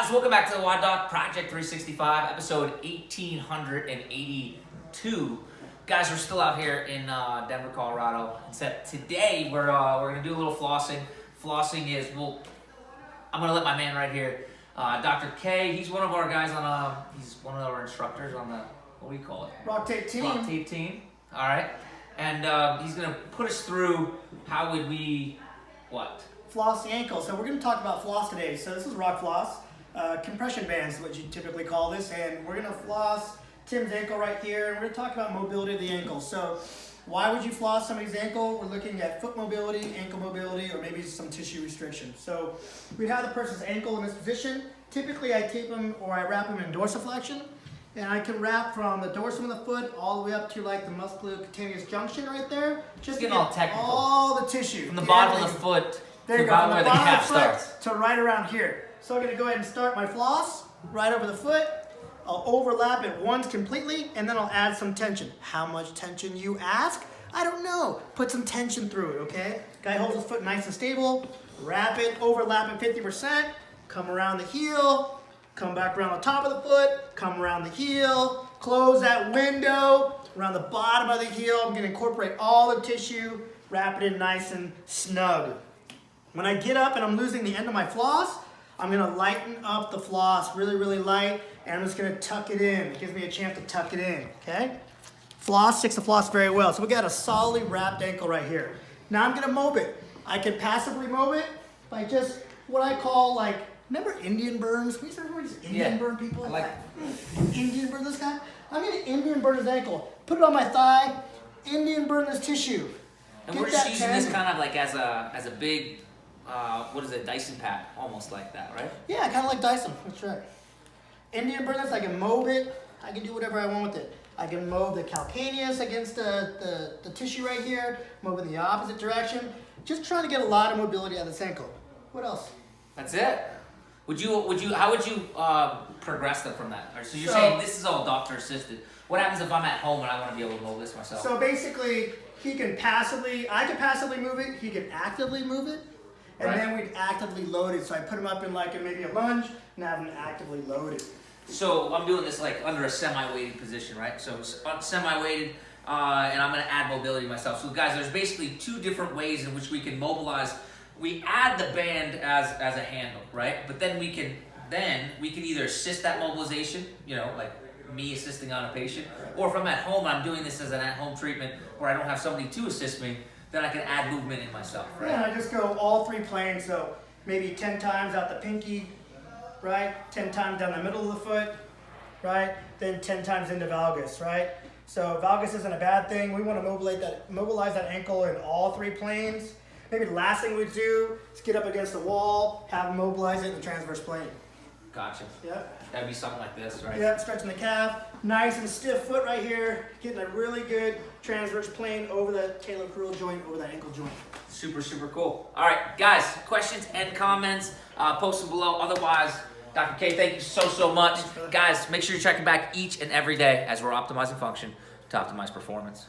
Guys, welcome back to the WODdoc Project 365, episode 1882. Guys, we're still out here in Denver, Colorado. Except today we're gonna do a little flossing. Flossing is I'm gonna let my man right here, Dr. K. He's one of our guys on he's one of our instructors on the what do you call it? Rock tape team. Rock tape team. All right, and he's gonna put us through how would we floss the ankle. So we're going to talk about floss today. So this is rock floss. Compression bands is what you typically call this. And we're going to floss Tim's ankle right here. And we're going to talk about mobility of the ankle. So why would you floss somebody's ankle? We're looking at foot mobility, ankle mobility, or maybe some tissue restriction. So we have the person's ankle in this position. Typically I tape them or I wrap them in dorsiflexion. And I can wrap from the dorsum of the foot all the way up to like the musculocutaneous junction right there. Just getting all technical. All the tissue. From the bottom of the foot there to you go. about From where the the bottom calf of the foot starts. to right around here. So I'm going to go ahead and start my floss right over the foot. I'll overlap it once completely and then I'll add some tension. How much tension you ask? I don't know. Put some tension through it, okay? Guy holds his foot nice and stable. Wrap it, overlap it 50%. Come around the heel. Come back around the top of the foot. Come around the heel. Close that window. Around the bottom of the heel. I'm going to incorporate all the tissue. Wrap it in nice and snug. When I get up and I'm losing the end of my floss, I'm going to lighten up the floss really, really light. And I'm just going to tuck it in. It gives me a chance to tuck it in, okay? Floss sticks the floss very well. So we got a solidly wrapped ankle right here. Now I'm going to mob it. I can passively mob it by just what I call like, remember Indian burns? We used to remember these Indian burn people? I like Indian burn this guy? I'm going to Indian burn his ankle. Put it on my thigh. Indian burn this tissue. And we're just using this kind of like as a big, what is it, Dyson pad, almost like that, right? Yeah, kind of like Dyson. That's right. Indian burn this. I can mob it. I can do whatever I want with it. I can mob the calcaneus against the tissue right here. Mob in the opposite direction. Just trying to get a lot of mobility out of this ankle. What else? That's it. How would you progress them from that? So you're saying this is all doctor assisted. What happens if I'm at home and I want to be able to mold this myself? So basically, I can passively move it, he can actively move it, and then we'd actively load it. So I put him up in like maybe a lunge and have him actively loaded. So I'm doing this like under a semi-weighted position, right? So semi-weighted, and I'm going to add mobility myself. So guys, there's basically two different ways in which we can mobilize. We add the band as a handle, right? But then we can either assist that mobilization, you know, like me assisting on a patient, or if I'm at home, I'm doing this as an at-home treatment where I don't have somebody to assist me, then I can add movement in myself, right? Yeah, I just go all three planes, so maybe 10 times out the pinky, right? 10 times down the middle of the foot, right? Then 10 times into valgus, right? So valgus isn't a bad thing. We want to mobilize that ankle in all three planes. Maybe the last thing we do is get up against the wall, have them mobilize it in the transverse plane. Gotcha. Yep. That'd be something like this, right? Yep, stretching the calf. Nice and stiff foot right here. Getting a really good transverse plane over that talocrural joint, over that ankle joint. Super, super cool. All right, guys, questions and comments, post them below. Otherwise, Dr. K, thank you so much. Guys, make sure you're checking back each and every day as we're optimizing function to optimize performance.